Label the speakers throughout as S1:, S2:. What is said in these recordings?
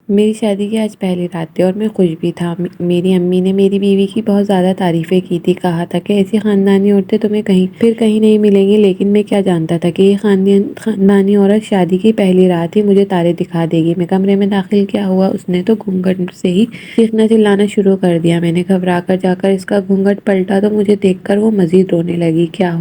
S1: میری شادی کی آج پہلی رات تھی اور میں خوش بھی تھا۔ میری امی نے میری بیوی کی بہت زیادہ تعریفیں کی تھی، کہا تھا کہ ایسی خاندانی عورتیں تمہیں کہیں نہیں ملیں گی، لیکن میں کیا جانتا تھا کہ یہ خاندانی عورت شادی کی پہلی رات ہی مجھے تارے دکھا دے گی۔ میں کمرے میں داخل کیا ہوا، اس نے تو گھونگھٹ سے ہی چیخنا چلانا شروع کر دیا۔ میں نے گھبرا کر جا کر اس کا گھونگھٹ پلٹا تو مجھے دیکھ کر وہ مزید رونے لگی۔ کیا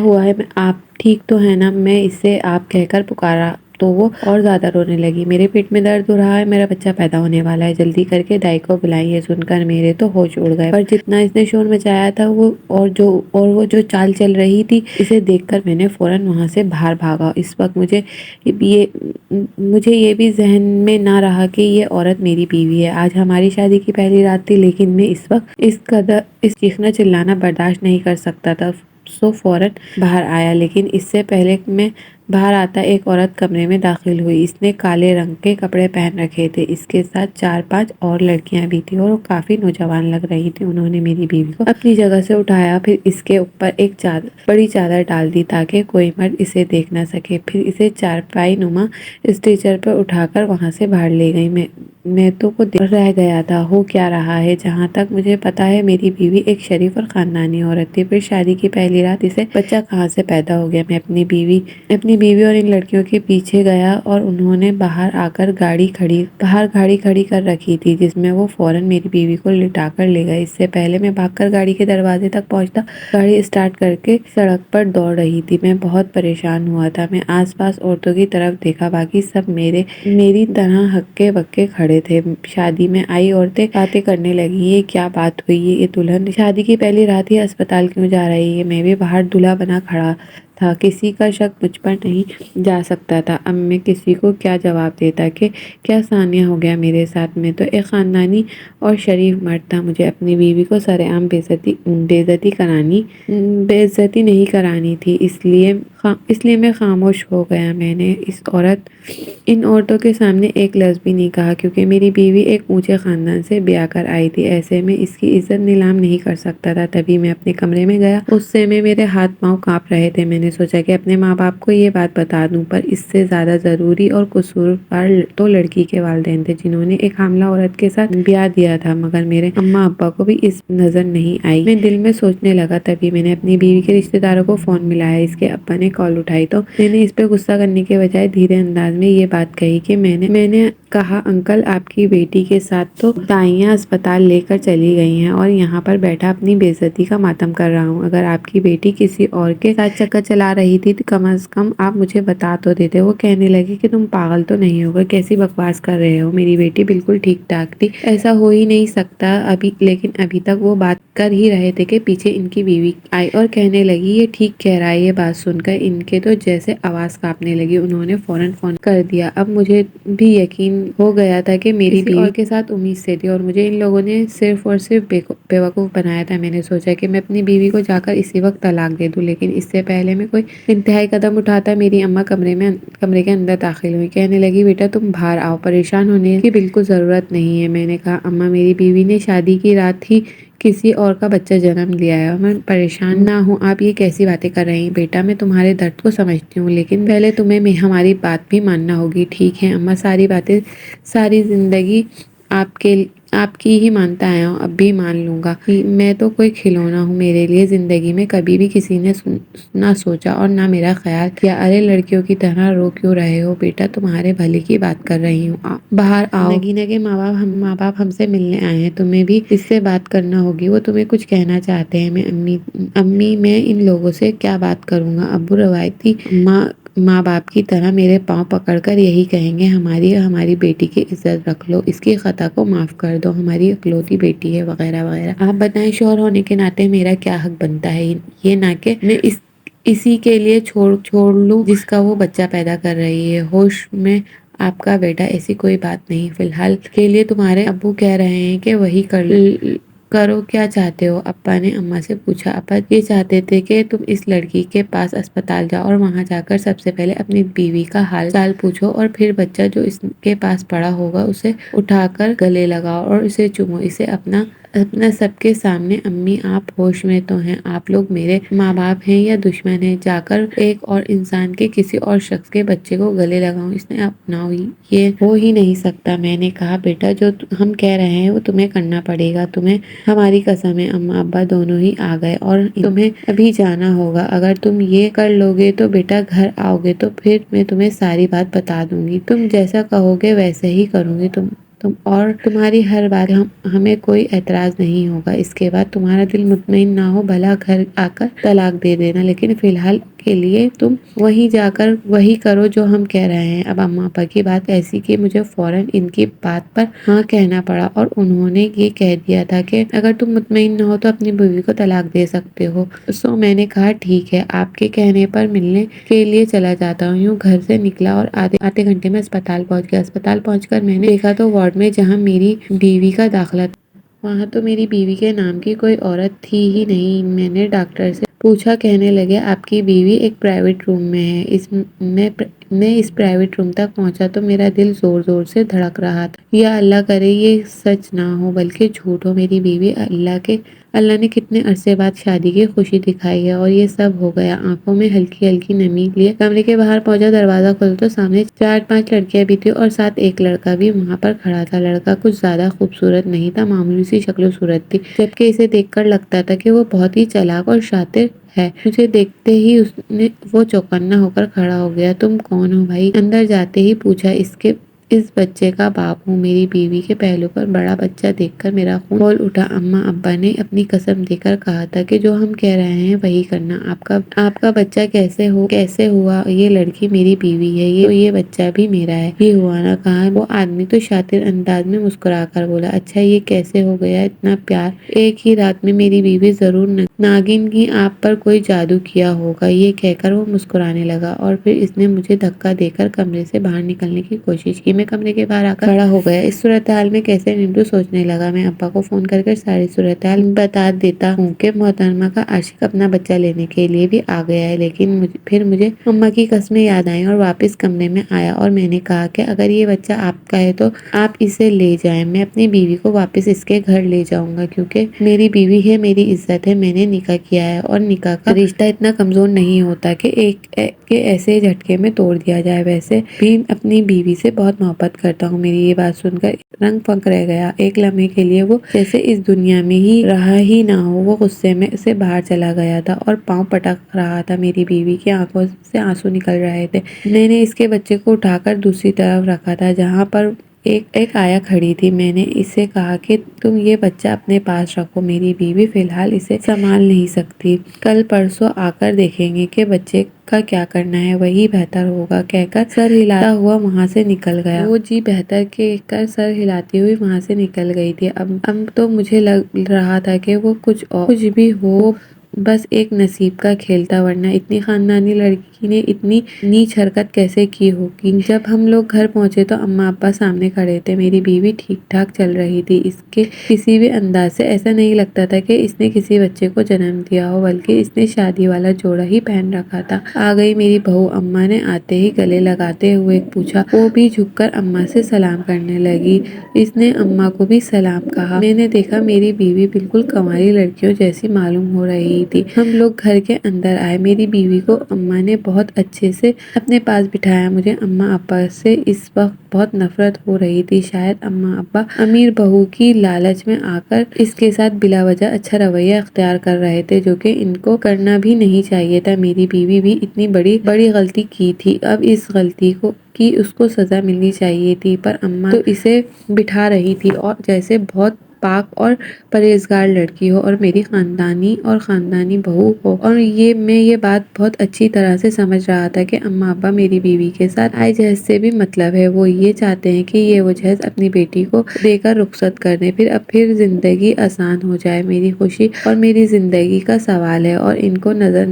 S1: ہوا ہے؟ آپ ٹھیک تو ہے نا؟ میں اسے آپ کہہ کر پکارا تو وہ اور زیادہ رونے لگی۔ میرے پیٹ میں درد ہو رہا ہے، میرا بچہ پیدا ہونے والا ہے، جلدی کر کے دائی کو بلائیں۔ یہ سن کر میرے تو ہوش اڑ گئے، پر جتنا اس نے شور مچایا تھا وہ جو چال چل رہی تھی، اسے دیکھ کر میں نے فوراً وہاں سے باہر بھاگا۔ اس وقت مجھے یہ بھی ذہن میں نہ رہا کہ یہ عورت میری بیوی ہے۔ آج ہماری شادی کی پہلی رات تھی، لیکن میں اس وقت اس چیخنا چلانا برداشت نہیں کر سکتا تھا، سو فوراً باہر آیا۔ لیکن اس سے پہلے میں باہر آتا ایک عورت کمرے میں داخل ہوئی۔ اس نے کالے رنگ کے کپڑے پہن رکھے تھے، اس کے ساتھ 4-5 اور لڑکیاں بھی تھیں اور وہ کافی نوجوان لگ رہی تھیں۔ انہوں نے میری بیوی کو اپنی جگہ سے اٹھایا، پھر اس کے اوپر ایک بڑی چادر ڈال دی تاکہ کوئی مرد اسے دیکھ نہ سکے، پھر اسے چارپائی نما اسٹریچر پر اٹھا کر وہاں سے باہر لے گئی۔ میں تو وہ دیکھ رہ گیا تھا، ہو کیا رہا ہے؟ جہاں تک مجھے پتا ہے میری بیوی ایک شریف اور خاندانی عورت تھی، پھر شادی کی پہلی رات اسے بچہ کہاں سے پیدا ہو گیا؟ میں اپنی بیوی اور ان لڑکیوں کے پیچھے گیا اور انہوں نے باہر آ کر گاڑی کھڑی کر رکھی تھی، جس میں وہ فوراً میری بیوی کو لٹا کر لے گئے۔ اس سے پہلے میں بھاگ کر گاڑی کے دروازے تک پہنچتا، گاڑی اسٹارٹ کر کے سڑک پر دوڑ رہی تھی۔ میں بہت پریشان ہوا تھا۔ میں آس پاس عورتوں کی طرف دیکھا، باقی سب میری طرح ہکے بکے کھڑے تھے۔ شادی میں آئی عورتیں باتیں کرنے لگی، یہ کیا بات ہوئی؟ یہ دلہن شادی کی پہلی رات ہی اسپتال کیوں جا رہی ہے؟ میں بھی باہر دلہا بنا کھڑا تھا، کسی کا شک مجھ پر نہیں جا سکتا تھا۔ اب میں کسی کو کیا جواب دیتا کہ کیا ثانیہ ہو گیا میرے ساتھ؟ میں تو ایک خاندانی اور شریف مرد تھا، مجھے اپنی بیوی کو سرعام بےعزتی نہیں کرانی تھی، اس لیے میں خاموش ہو گیا۔ میں نے ان عورتوں کے سامنے ایک لفظ بھی نہیں کہا، کیونکہ میری بیوی ایک اونچے خاندان سے بیاہ کر آئی تھی، ایسے میں اس کی عزت نیلام نہیں کر سکتا تھا۔ تبھی میں اپنے کمرے میں گیا، غصے میں میرے ہاتھ پاؤں کانپ رہے تھے۔ میں نے سوچا کہ اپنے ماں باپ کو یہ بات بتا دوں، پر اس سے زیادہ ضروری اور قصوروار تو لڑکی کے والدین تھے، جنہوں نے ایک حاملہ عورت کے ساتھ بیاہ دیا تھا، مگر میرے اماں ابا کو بھی اس نظر نہیں آئی۔ میں دل میں سوچنے لگا، تبھی میں نے اپنی بیوی کے رشتہ داروں کو فون ملایا۔ اس کے ابا نے کال اٹھائی تو میں نے اس پہ غصہ کرنے کے بجائے دھیرے انداز میں یہ بات کہی کہ میں نے کہا انکل، آپ کی بیٹی کے ساتھ تو دائیاں اسپتال لے کر چلی گئی ہیں اور یہاں پر بیٹھا اپنی بے عزتی کا ماتم کر رہا ہوں۔ اگر آپ کی بیٹی کسی اور کے ساتھ چکر چلا رہی تھی تو کم از کم آپ مجھے بتا تو دیتے۔ وہ کہنے لگے کہ تم پاگل تو نہیں ہو گئے، کیسی بکواس کر رہے ہو، میری بیٹی بالکل ٹھیک ٹھاک تھی، ایسا ہو ہی نہیں سکتا۔ لیکن ابھی تک وہ بات کر ہی رہے تھے کہ پیچھے ان کی بیوی آئی اور کہنے لگی یہ ٹھیک کہہ رہا ہے۔ یہ بات سن کر ان کے تو جیسے آواز کانپنے لگی۔ انہوں نے فوراً فون کر دیا۔ اب مجھے بھی یقین ہو گیا تھا کہ میری بیوی اور کے ساتھ امید سے تھی اور مجھے ان لوگوں نے صرف اور صرف بیوقوف بنایا تھا۔ میں نے سوچا کہ میں اپنی بیوی کو جا کر اسی وقت طلاق دے دوں، لیکن اس سے پہلے میں کوئی انتہائی قدم اٹھاتا میری اماں کمرے کے اندر داخل ہوئی، کہنے لگی بیٹا تم باہر آؤ، پریشان ہونے کی بالکل ضرورت نہیں ہے۔ میں نے کہا اماں، میری بیوی نے شادی کی رات ہی کسی اور کا بچہ جنم لیا ہے اور میں پریشان نہ ہوں۔ آپ یہ کیسی باتیں کر رہی ہیں؟ بیٹا میں تمہارے درد کو سمجھتی ہوں، لیکن پہلے تمہیں ہماری بات بھی ماننا ہوگی، ٹھیک ہے اماں؟ ساری باتیں ساری زندگی آپ کی ہی مانتا آیا ہوں، اب بھی مان لوں گا۔ میں تو کوئی کھلونا ہوں، میرے لیے زندگی میں کبھی بھی کسی نے نہ سوچا اور نہ میرا خیال کیا۔ ارے لڑکیوں کی طرح رو کیوں رہے ہو؟ بیٹا تمہارے بھلے کی بات کر رہی ہوں، باہر آؤ۔ نگینہ کے ماں باپ ہم سے ملنے آئے ہیں، تمہیں بھی اس سے بات کرنا ہوگی، وہ تمہیں کچھ کہنا چاہتے ہیں۔ امی میں ان لوگوں سے کیا بات کروں گا؟ ابو روایتی ماں باپ کی طرح میرے پاؤں پکڑ کر یہی کہیں گے ہماری بیٹی کی عزت رکھ لو، اس کی خطا کو معاف کر دو، ہماری اکلوتی بیٹی ہے، وغیرہ وغیرہ۔ آپ بتائیں شوہر ہونے کے ناطے میرا کیا حق بنتا ہے؟ یہ نہ کہ میں اسی کے لیے چھوڑ لوں جس کا وہ بچہ پیدا کر رہی ہے۔ ہوش میں آپ کا بیٹا، ایسی کوئی بات نہیں، فی الحال کے لیے تمہارے ابو کہہ رہے ہیں کہ وہی کرو، کیا چاہتے ہو؟ ابا نے اماں سے پوچھا۔ ابا یہ چاہتے تھے کہ تم اس لڑکی کے پاس اسپتال جاؤ اور وہاں جا کر سب سے پہلے اپنی بیوی کا حال چال پوچھو اور پھر بچہ جو اس کے پاس پڑا ہوگا اسے اٹھا کر گلے لگاؤ اور اسے چومو، اسے اپنا اپنا سب کے سامنے، امی آپ ہوش میں تو ہیں؟ آپ لوگ میرے ماں باپ ہیں یا دشمن ہیں؟ جا کر ایک اور انسان کے، کسی اور شخص کے بچے کو گلے لگاؤں، اس نے اپناؤ، یہ ہو ہی نہیں سکتا۔ میں نے کہا بیٹا جو ہم کہہ رہے ہیں وہ تمہیں کرنا پڑے گا، تمہیں ہماری قسم ہے۔ اماں ابا دونوں ہی آ گئے اور تمہیں ابھی جانا ہوگا، اگر تم یہ کر لو گے تو بیٹا گھر آؤ گے تو پھر میں تمہیں ساری بات بتا دوں گی، تم جیسا کہو گے ویسے ہی کروں گی، تم اور تمہاری ہر بات ہمیں کوئی اعتراض نہیں ہوگا۔ اس کے بعد تمہارا دل مطمئن نہ ہو بھلا گھر آ کر طلاق دے دینا، لیکن فی الحال کے لیے تم وہیں جا کر وہی کرو جو ہم کہہ رہے ہیں۔ اب اماں ابا کی بات ایسی کہ مجھے فوراً ان کی بات پر ہاں کہنا پڑا، اور انہوں نے یہ کہہ دیا تھا کہ اگر تم مطمئن نہ ہو تو اپنی بیوی کو طلاق دے سکتے ہو۔ سو میں نے کہا ٹھیک ہے، آپ کے کہنے پر ملنے کے لیے چلا جاتا ہوں۔ یوں گھر سے نکلا اور آدھے گھنٹے میں اسپتال پہنچ گیا۔ اسپتال پہنچ کر میں نے دیکھا تو وارڈ میں جہاں میری بیوی کا داخلہ تھا، وہاں تو میری بیوی کے نام کی کوئی عورت تھی ہی نہیں۔ میں نے ڈاکٹر سے پوچھا، کہنے لگے آپ کی بیوی ایک پرائیویٹ روم میں ہے۔ میں اس پرائیویٹ روم تک پہنچا تو میرا دل زور زور سے دھڑک رہا تھا۔ یا اللہ کرے یہ سچ نہ ہو بلکہ جھوٹ ہو، میری بیوی اللہ نے کتنے عرصے بعد شادی کی خوشی دکھائی ہے اور یہ سب ہو گیا۔ آنکھوں میں ہلکی ہلکی نمی لیے کمرے کے باہر پہنچا، دروازہ کھولا تو سامنے 4-5 لڑکیاں بھی تھی اور ساتھ ایک لڑکا بھی وہاں پر کھڑا تھا۔ لڑکا کچھ زیادہ خوبصورت نہیں تھا، معمولی سی شکل و صورت تھی، جبکہ اسے دیکھ کر لگتا تھا کہ وہ بہت ہی چالاک اور شاطر ہے۔ مجھے دیکھتے ہی وہ چوکنا ہو کر کھڑا ہو گیا۔ تم کون ہو بھائی؟ اندر جاتے ہی پوچھا۔ اس بچے کا باپ ہوں۔ میری بیوی کے پہلو پر بڑا بچہ دیکھ کر میرا خون کھول اٹھا۔ اماں ابا نے اپنی قسم دے کر کہا تھا کہ جو ہم کہہ رہے ہیں وہی کرنا۔ آپ کا بچہ کیسے ہوا؟ یہ لڑکی میری بیوی ہے، یہ بچہ بھی میرا ہے۔ یہ ہوا نہ کہا۔ وہ آدمی تو شاطر انداز میں مسکرا کر بولا، اچھا یہ کیسے ہو گیا اتنا پیار؟ ایک ہی رات میں میری بیوی ضرور ناگن کی آپ پر کوئی جادو کیا ہوگا۔ یہ کہہ کر وہ مسکرانے لگا اور پھر اس نے مجھے دھکا دے کر کمرے سے باہر نکلنے کی کوشش کی۔ میں کمرے کے باہر آ کر کھڑا ہو گیا۔ اس صورتحال میں کیسے نمٹوں سوچنے لگا۔ میں ابا کو فون کر ساری صورتحال بتا دیتا ہوں کہ محترمہ کا عاشق اپنا بچہ لینے کے لیے بھی آ گیا ہے، لیکن پھر مجھے اماں کی قسمیں یاد آئیں اور واپس کمرے میں آیا اور میں نے کہا کہ اگر یہ بچہ آپ کا ہے تو آپ اسے لے جائیں، میں اپنی بیوی کو واپس اس کے گھر لے جاؤں گا، کیونکہ میری بیوی ہے، میری عزت ہے، میں نے نکاح کیا ہے اور نکاح کا رشتہ اتنا کمزور نہیں ہوتا کہ ایسے جھٹکے میں توڑ دیا جائے۔ ویسے بھی اپنی بیوی سے بہت محبت کرتا ہوں۔ میری یہ بات سن کر رنگ پھنک رہ گیا۔ ایک لمحے کے لیے وہ جیسے اس دنیا میں ہی رہا ہی نہ ہو۔ وہ غصے میں سے باہر چلا گیا تھا اور پاؤں پٹک رہا تھا۔ میری بیوی کی آنکھوں سے آنسو نکل رہے تھے۔ میں نے اس کے بچے کو اٹھا کر دوسری طرف رکھا تھا جہاں پر ایک آیا کھڑی تھی۔ میں نے اسے کہا کہ تم یہ بچہ اپنے پاس رکھو، میری بیوی فی الحال اسے سنبھال نہیں سکتی، کل پرسوں آ کر دیکھیں گے کہ بچے کا کیا کرنا ہے، وہی بہتر ہوگا، کہہ کر سر ہلاتا ہوا وہاں سے نکل گیا۔ وہ جی بہتر کہہ کر سر ہلاتی ہوئی وہاں سے نکل گئی تھی۔ اب تو مجھے لگ رہا تھا کہ وہ کچھ بھی ہو، بس ایک نصیب کا کھیل تھا، ورنہ اتنی خاندانی لڑکی نے اتنی نیچ حرکت کیسے کی ہوگی۔ جب ہم لوگ گھر پہنچے تو اماں ابا سامنے کھڑے تھے۔ میری بیوی ٹھیک ٹھاک چل رہی تھی۔ اس کے کسی بھی انداز سے ایسا نہیں لگتا تھا کہ اس نے کسی بچے کو جنم دیا ہو، بلکہ اس نے شادی والا جوڑا ہی پہن رکھا تھا۔ آ گئی میری بہو، اماں نے آتے ہی گلے لگاتے ہوئے پوچھا۔ وہ بھی جھک کر اماں سے سلام کرنے لگی۔ اس نے اماں کو بھی سلام کہا۔ میں نے دیکھا میری بیوی بالکل کنواری لڑکیوں جیسی معلوم ہو رہی تھی۔ ہم لوگ گھر کے اندر آئے۔ میری بیوی کو اماں نے بہت اچھے سے اپنے پاس بٹھایا۔ مجھے اماں ابا سے اس وقت بہت نفرت ہو رہی تھی۔ شاید اماں ابا امیر بہو کی لالچ میں آ کر اس کے ساتھ بلا وجہ اچھا رویہ اختیار کر رہے تھے، جو کہ ان کو کرنا بھی نہیں چاہیے تھا۔ میری بیوی بھی اتنی بڑی غلطی کی تھی، اب اس غلطی کی اس کو سزا ملنی چاہیے تھی، پر اماں تو اسے بٹھا رہی تھی اور جیسے بہت پاک اور پرہیزگار لڑکی ہو اور میری خاندانی بہو ہو، اور میں یہ بات بہت اچھی طرح سے سمجھ رہا تھا کہ اماں ابا میری بیوی کے ساتھ آئے جہیز سے بھی مطلب ہے۔ وہ یہ چاہتے ہیں کہ یہ وہ جہیز اپنی بیٹی کو دے کر رخصت کر دیں، پھر زندگی آسان ہو جائے۔ میری خوشی اور میری زندگی کا سوال ہے اور ان کو نظر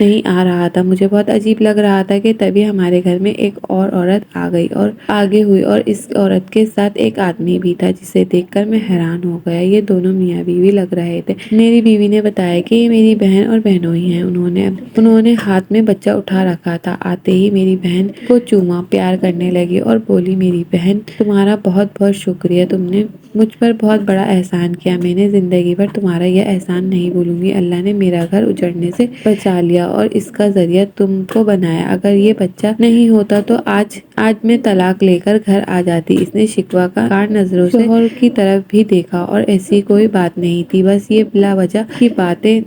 S1: نہیں آ رہا تھا۔ مجھے بہت عجیب لگ رہا تھا کہ تبھی ہمارے گھر میں ایک اور عورت آ گئی اور آگے ہوئی، اور اس عورت کے ساتھ ایک آدمی بھی تھا، جسے دیکھ کر میں حیران جوان ہو گیا۔ یہ دونوں میاں بیوی لگ رہے تھے۔ میری بیوی نے بتایا کہ یہ میری بہن اور بہنوئی ہیں۔ انہوں نے ہاتھ میں بچہ اٹھا رکھا تھا۔ آتے ہی میری بہن کو چوما، پیار کرنے لگی اور بولی، میری بہن تمہارا بہت بہت شکریہ، تم نے مجھ پر بہت بڑا احسان کیا، میں نے زندگی بھر تمہارا یہ احسان نہیں بھولوں گی۔ اللہ نے میرا گھر اجڑنے سے بچا لیا اور اس کا ذریعہ تم کو بنایا۔ اگر یہ بچہ نہیں ہوتا تو آج میں طلاق لے کر گھر آ جاتی۔ اس نے شکوہ کار نظروں سے شوہر کی طرف بھی دیکھا اور ایسی کوئی بات نہیں تھی، بس یہ بلا وجہ کی باتیں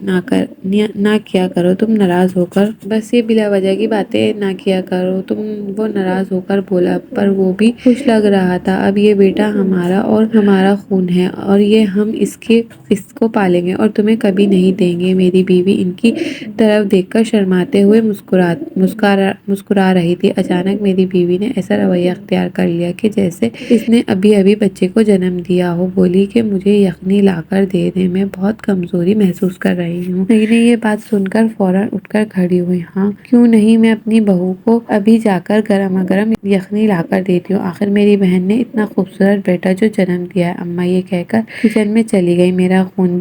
S1: نہ کیا کرو تم ناراض ہو کر وہ ناراض ہو کر بولا، پر وہ بھی خوش لگ رہا تھا۔ اب یہ بیٹا ہمارا اور ہمارا خون ہے اور یہ ہم اس کو پالیں گے اور تمہیں کبھی نہیں دیں گے۔ میری بیوی ان کی طرف دیکھ کر شرماتے ہوئے مسکرا رہی تھی۔ اچانک میری بیوی نے ایسا رویہ اختیار کر لیا کہ جیسے اس نے ابھی ابھی بچے کو جنم دیا ہو۔ بولی کہ مجھے یخنی لا کر دے دیں، میں بہت کمزوری محسوس کر رہی ہوں۔ نگین یہ بات سن کر فوراً اٹھ کر کھڑی ہوئی۔ ہاں کیوں نہیں، میں اپنی بہو کو ابھی جا کر گرما گرم یخنی لا کر دیتی ہوں، آخر میری بہن نے اتنا خوبصورت بیٹا جو جنم دیا ہے۔ اماں یہ کہہ کر کچن میں چلی گئی۔ میرا خون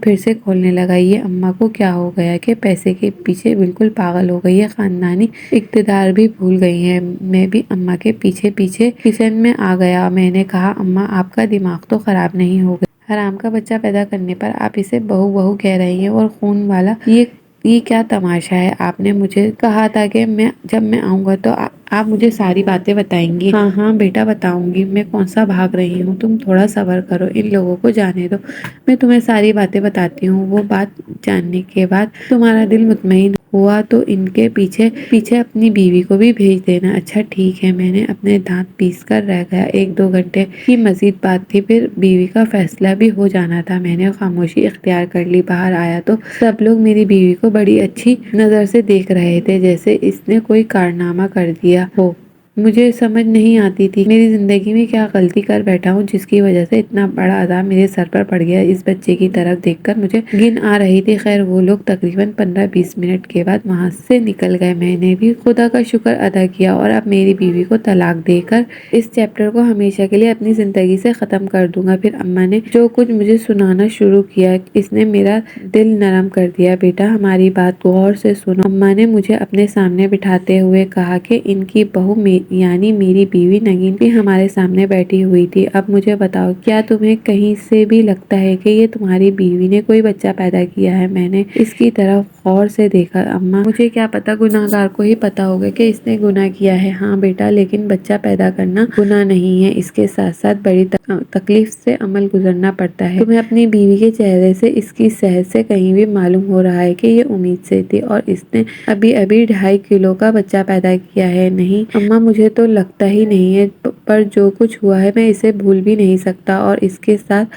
S1: پھر سے کھولنے لگا۔ یہ اماں کو کیا ہو گیا کہ پیسے کے پیچھے بالکل پاگل ہو گئی ہے، خاندانی اقتدار بھی بھول گئی ہے۔ میں بھی اماں کے پیچھے پیچھے کچن میں آ گیا۔ میں نے کہا، اماں آپ کا دماغ تو خراب نہیں ہو گیا؟ حرام کا بچہ پیدا کرنے پر آپ اسے بہو بہو کہہ رہی ہیں اور خون والا یہ کیا تماشا ہے؟ آپ نے مجھے کہا تھا کہ جب میں آؤں گا تو آپ مجھے ساری باتیں بتائیں گی۔ ہاں ہاں بیٹا بتاؤں گی، میں کون سا بھاگ رہی ہوں، تم تھوڑا صبر کرو، ان لوگوں کو جانے دو، میں تمہیں ساری باتیں بتاتی ہوں۔ وہ بات جاننے کے بعد تمہارا دل مطمئن ہوا تو ان کے پیچھے پیچھے اپنی بیوی کو بھی بھیج دینا۔ اچھا ٹھیک ہے۔ میں نے اپنے دانت پیس کر رہ گیا۔ 1-2 گھنٹے کی مزید بات تھی، پھر بیوی کا فیصلہ بھی ہو جانا تھا۔ میں نے خاموشی اختیار کر لی۔ باہر آیا تو سب لوگ میری بیوی کو بڑی اچھی نظر سے دیکھ رہے تھے، جیسے اس نے کوئی کارنامہ کر دیا ہو۔ مجھے سمجھ نہیں آتی تھی میری زندگی میں کیا غلطی کر بیٹھا ہوں جس کی وجہ سے اتنا بڑا عذاب میرے سر پر پڑ گیا۔ اس بچے کی طرف دیکھ کر مجھے گھن آ رہی تھی۔ خیر وہ لوگ تقریباً 15-20 منٹ کے بعد وہاں سے نکل گئے۔ میں نے بھی خدا کا شکر ادا کیا اور اب میری بیوی کو طلاق دے کر اس چیپٹر کو ہمیشہ کے لیے اپنی زندگی سے ختم کر دوں گا۔ پھر اماں نے جو کچھ مجھے سنانا شروع کیا، اس نے میرا دل نرم کر دیا۔ بیٹا ہماری بات غور سے سنو۔ اماں نے مجھے اپنے سامنے بٹھاتے ہوئے کہا کہ ان کی بہو یعنی میری بیوی نگین بھی ہمارے سامنے بیٹھی ہوئی تھی۔ اب مجھے بتاؤ، کیا تمہیں کہیں سے بھی لگتا ہے کہ یہ تمہاری بیوی نے کوئی بچہ پیدا کیا ہے؟ میں نے اس کی طرف غور سے دیکھا۔ اماں مجھے کیا پتا، گناہ گار کو ہی پتا ہوگا کہ اس نے گناہ کیا ہے۔ ہاں بیٹا، لیکن بچہ پیدا کرنا گناہ نہیں ہے، اس کے ساتھ ساتھ بڑی تکلیف سے عمل گزرنا پڑتا ہے۔ تمہیں اپنی بیوی کے چہرے سے، اس کی صحت سے کہیں بھی معلوم ہو رہا ہے کہ یہ امید سے تھی اور اس نے ابھی ابھی 2.5 کلو کا بچہ پیدا کیا ہے؟ نہیں اماں، مجھے تو لگتا ہی نہیں ہے، پر جو کچھ ہوا ہے میں اسے بھول بھی نہیں سکتا۔ اور اس کے ساتھ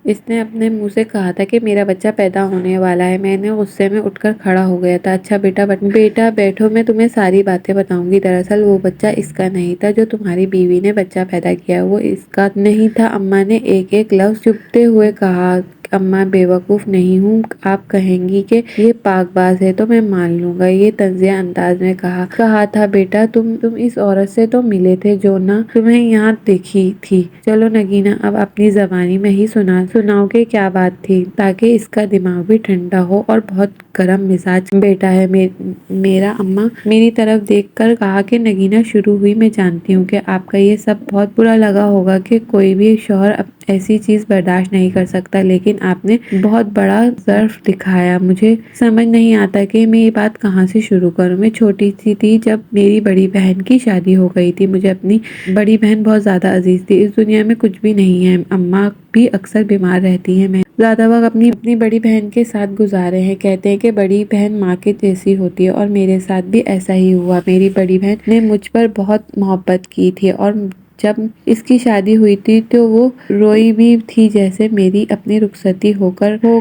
S1: اس نے اپنے منہ سے کہا تھا کہ میرا بچہ پیدا ہونے والا ہے۔ میں نے غصے میں اٹھ کر کھڑا ہو گیا تھا۔ اچھا بیٹا بیٹھو، میں تمہیں ساری باتیں بتاؤں گی۔ دراصل وہ بچہ اس کا نہیں تھا جو تمہاری بیوی نے بچہ پیدا کیا، وہ اس کا نہیں تھا۔ اماں نے ایک ایک لفظ چپتے ہوئے کہا۔ اماں بیوقوف نہیں ہوں، آپ کہیں گی کہ یہ پاک باز ہے تو میں مان لوں گا، یہ طنزیہ انداز میں کہا تھا۔ بیٹا تم اس عورت سے تو ملے تھے جو نہ تمہیں یہاں دیکھی تھی۔ چلو نگینہ، اب اپنی زبانی میں ہی سناؤ کہ کیا بات تھی، تاکہ اس کا دماغ بھی ٹھنڈا ہو اور بہت گرم مزاج بیٹا ہے میرا۔ اماں میری طرف دیکھ کر کہا کہ نگینہ شروع ہوئی، میں جانتی ہوں کہ آپ کا یہ سب بہت برا لگا ہوگا کہ کوئی بھی شوہر ایسی چیز برداشت نہیں کر سکتا، لیکن آپ نے بہت بڑا ظرف دکھایا۔ مجھے سمجھ نہیں آتا کہ میں یہ بات کہاں سے شروع کروں۔ میں چھوٹی سی تھی جب میری بڑی بہن کی شادی ہو گئی تھی۔ مجھے اپنی بڑی بہن بہت زیادہ عزیز تھی۔ اس دنیا میں کچھ بھی نہیں ہے۔ اماں بھی اکثر بیمار رہتی ہیں، میں زیادہ وقت اپنی بڑی بہن کے ساتھ گزارے ہیں۔ کہتے ہیں کہ بڑی بہن ماں کے جیسی ہوتی ہے اور میرے ساتھ بھی ایسا ہی ہوا۔ میری بڑی بہن نے مجھ پر بہت محبت کی تھی اور جب اس کی شادی ہوئی تھی تو وہ روئی بھی تھی جیسے میری اپنی رخصتی ہو کر رو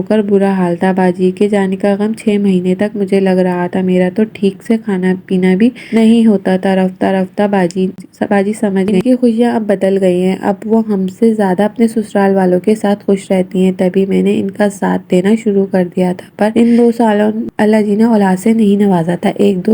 S1: کر برا حال تھا۔ باجی کے جانے کا غم 6 مہینے تک مجھے لگ رہا تھا۔ میرا تو ٹھیک سے کھانا پینا بھی نہیں ہوتا تھا۔ رفتہ رفتہ باجی سمجھ گئی کہ خوشیاں اب بدل گئی ہیں، اب وہ ہم سے زیادہ اپنے سسرال والوں کے ساتھ خوش رہتی ہیں۔ تبھی میں نے ان کا ساتھ دینا شروع کر دیا تھا، پر ان 2 سالوں اللہ جی نے اولاد سے نہیں نوازا تھا۔ ایک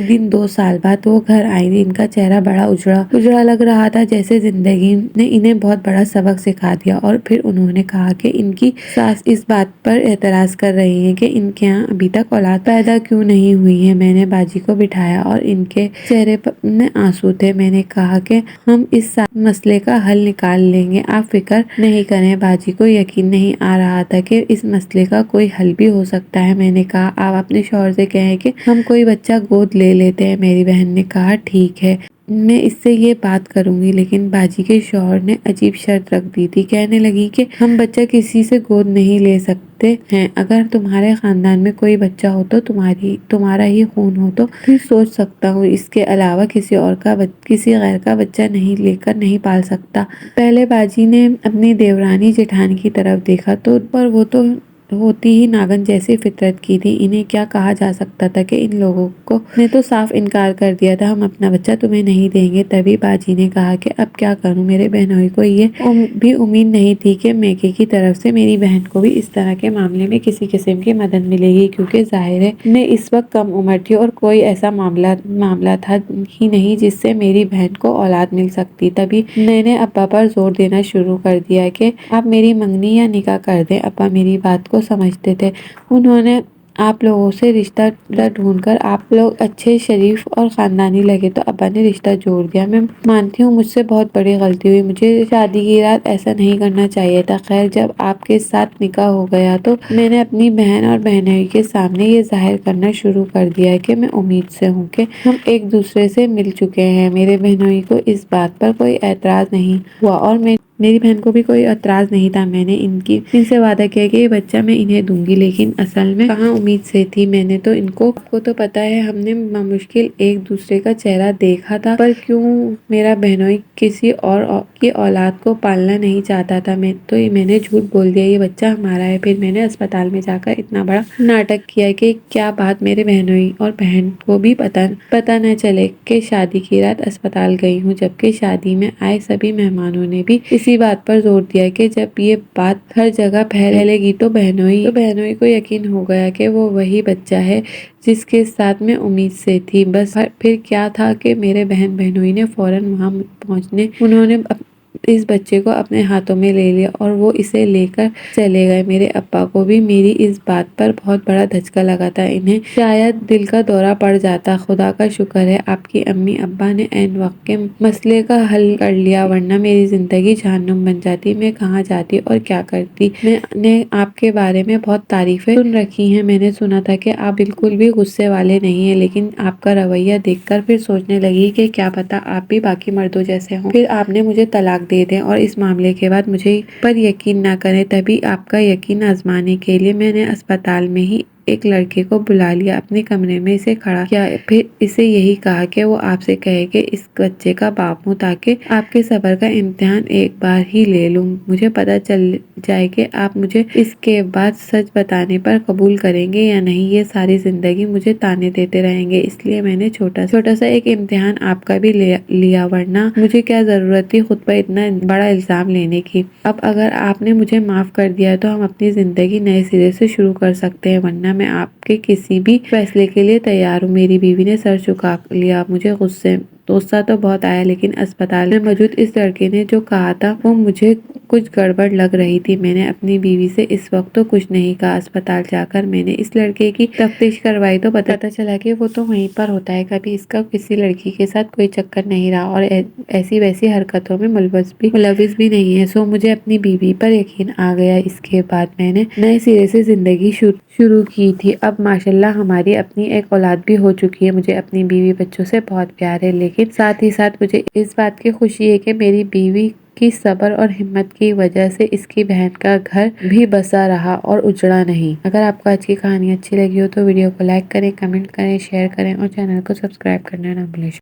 S1: دن 2 سال بعد وہ گھر آئی، ان کا چہرہ بڑا اجڑا لگ لگ رہا تھا جیسے زندگی نے انہیں بہت بڑا سبق سکھا دیا۔ اور پھر انہوں نے کہا کہ ان کی ساس اس بات پر اعتراض کر رہی ہیں کہ ان کے یہاں ابھی تک اولاد پیدا کیوں نہیں ہوئی ہے۔ میں نے باجی کو بٹھایا اور ان کے چہرے میں آنسو تھے۔ میں نے کہا کہ ہم اس مسئلے کا حل نکال لیں گے، آپ فکر نہیں کریں۔ باجی کو یقین نہیں آ رہا تھا کہ اس مسئلے کا کوئی حل بھی ہو سکتا ہے۔ میں نے کہا آپ اپنے شوہر سے کہیں کہ ہم کوئی بچہ گود لے لیتے ہیں۔ میری بہن نے کہا ٹھیک ہے، میں اس سے یہ بات کروں گی، لیکن باجی کے شوہر نے عجیب شرط رکھ دی تھی۔ کہنے لگی کہ ہم بچہ کسی سے گود نہیں لے سکتے ہیں، اگر تمہارے خاندان میں کوئی بچہ ہو تو تمہارا ہی خون ہو تو پھر سوچ سکتا ہوں، اس کے علاوہ کسی غیر کا بچہ نہیں لے کر نہیں پال سکتا۔ پہلے باجی نے اپنی دیورانی جیٹھانی کی طرف دیکھا تو پر وہ تو ہوتی ہی ناگن جیسی فطرت کی تھی، انہیں کیا کہا جا سکتا تھا کہ ان لوگوں نے تو صاف انکار کر دیا تھا، ہم اپنا بچہ تمہیں نہیں دیں گے۔ تبھی باجی نے کہا کہ اب کیا کروں، میرے بہنوئی کو یہ بھی امید نہیں تھی کہ میکے کی طرف سے میری بہن کو بھی اس طرح کے معاملے میں کسی قسم کی مدد ملے گی، کیونکہ ظاہر ہے میں اس وقت کم عمر تھی اور کوئی ایسا معاملہ تھا ہی نہیں جس سے میری بہن کو اولاد مل سکتی۔ تبھی میں نے ابا پر زور دینا شروع کر دیا کہ آپ میری منگنی یا نکاح کر دیں۔ ابا میری بات کو سمجھتے تھے، انہوں نے آپ لوگوں سے رشتہ ڈھونڈ کر آپ لوگ اچھے شریف اور خاندانی لگے تو ابا نے رشتہ جوڑ دیا۔ میں مانتی ہوں مجھ سے بہت بڑی غلطی ہوئی، مجھے شادی کی رات ایسا نہیں کرنا چاہیے تھا۔ خیر جب آپ کے ساتھ نکاح ہو گیا تو میں نے اپنی بہن اور بہنوئی کے سامنے یہ ظاہر کرنا شروع کر دیا کہ میں امید سے ہوں کہ ہم ایک دوسرے سے مل چکے ہیں۔ میرے بہنوئی کو اس بات پر کوئی اعتراض نہیں ہوا اور میری بہن کو بھی کوئی اعتراض نہیں تھا۔ میں نے ان سے وعدہ کیا کہ یہ بچہ میں انہیں دوں گی، لیکن اصل میں کہاں امید سے تھی، میں نے تو ان کو تو پتا ہے ہم نے بمشکل ایک دوسرے کا چہرہ دیکھا تھا، پر کیوں میرا بہنوئی کسی اور کی اولاد کو پالنا نہیں چاہتا تھا، میں نے جھوٹ بول دیا یہ بچہ ہمارا ہے۔ پھر میں نے اسپتال میں جا کر اتنا بڑا ناٹک کیا کہ کیا بات میرے بہنوئی اور بہن کو بھی پتا نہ چلے کہ شادی کی رات اسپتال گئی ہوں، جبکہ شادی میں آئے سبھی مہمانوں نے بھی اسی بات پر زور دیا کہ جب یہ بات ہر جگہ پھیلے گی تو بہنوئی کو یقین ہو گیا کہ وہ وہی بچہ ہے جس کے ساتھ میں امید سے تھی۔ بس پھر کیا تھا کہ میرے بہن بہنوئی نے فوراً وہاں پہنچنے انہوں نے اس بچے کو اپنے ہاتھوں میں لے لیا اور وہ اسے لے کر چلے گئے۔ میرے ابا کو بھی میری اس بات پر بہت بڑا دھچکا لگا تھا، انہیں شاید دل کا دورہ پڑ جاتا۔ خدا کا شکر ہے آپ کی امی ابا نے عین وقت کے مسئلے کا حل کر لیا، ورنہ میری زندگی جہنم بن جاتی، میں کہاں جاتی اور کیا کرتی۔ میں نے آپ کے بارے میں بہت تعریفیں سن رکھی ہیں، میں نے سنا تھا کہ آپ بالکل بھی غصے والے نہیں ہیں، لیکن آپ کا رویہ دیکھ کر پھر سوچنے لگی کہ کیا پتا آپ بھی باقی مردوں جیسے ہوں، پھر آپ نے مجھے طلاق دے دیں اور اس معاملے کے بعد مجھے پر یقین نہ کریں۔ تبھی آپ کا یقین آزمانے کے لیے میں نے اسپتال میں ہی ایک لڑکے کو بلا لیا، اپنے کمرے میں اسے کھڑا کیا، پھر اسے یہی کہا کہ وہ آپ سے کہے کہ اس بچے کا باپ ہوں، تاکہ آپ کے صبر کا امتحان ایک بار ہی لے لوں، مجھے پتا چل جائے کہ آپ مجھے اس کے بعد سچ بتانے پر قبول کریں گے یا نہیں، یہ ساری زندگی مجھے تانے دیتے رہیں گے۔ اس لیے میں نے چھوٹا سا ایک امتحان آپ کا بھی لیا، ورنہ مجھے کیا ضرورت تھی خود پر اتنا بڑا الزام لینے کی۔ اب اگر آپ نے مجھے معاف کر دیا تو ہم اپنی زندگی نئے سرے سے شروع کر سکتے ہیں، ورنہ میں آپ کے کسی بھی فیصلے کے لیے تیار ہوں۔ میری بیوی نے سر جھکا لیا۔ مجھے غصہ تو بہت آیا، لیکن اسپتال میں موجود اس لڑکے نے جو کہا تھا وہ مجھے کچھ گڑبڑ لگ رہی تھی۔ میں نے اپنی بیوی سے اس وقت تو کچھ نہیں کہا۔ اسپتال جا کر میں نے اس لڑکے کی تفتیش کروائی تو پتا چلا کہ وہ تو وہیں پر ہوتا ہے، کبھی اس کا کسی لڑکی کے ساتھ کوئی چکر نہیں رہا اور ایسی ویسی حرکتوں میں ملوث بھی نہیں ہے۔ سو مجھے اپنی بیوی پر یقین آ گیا۔ اس کے بعد میں نے نئے سرے سے زندگی شروع کی تھی۔ اب ماشاءاللہ ہماری اپنی ایک اولاد بھی ہو چکی ہے۔ مجھے اپنی بیوی بچوں سے بہت پیار ہے، لیکن ساتھ ہی ساتھ مجھے اس بات کی خوشی ہے کہ میری بیوی کی صبر اور ہمت کی وجہ سے اس کی بہن کا گھر بھی بسا رہا اور اجڑا نہیں۔ اگر آپ کو آج کی کہانی اچھی لگی ہو تو ویڈیو کو لائک کریں، کمنٹ کریں، شیئر کریں اور چینل کو سبسکرائب کرنا نہ بھولیں۔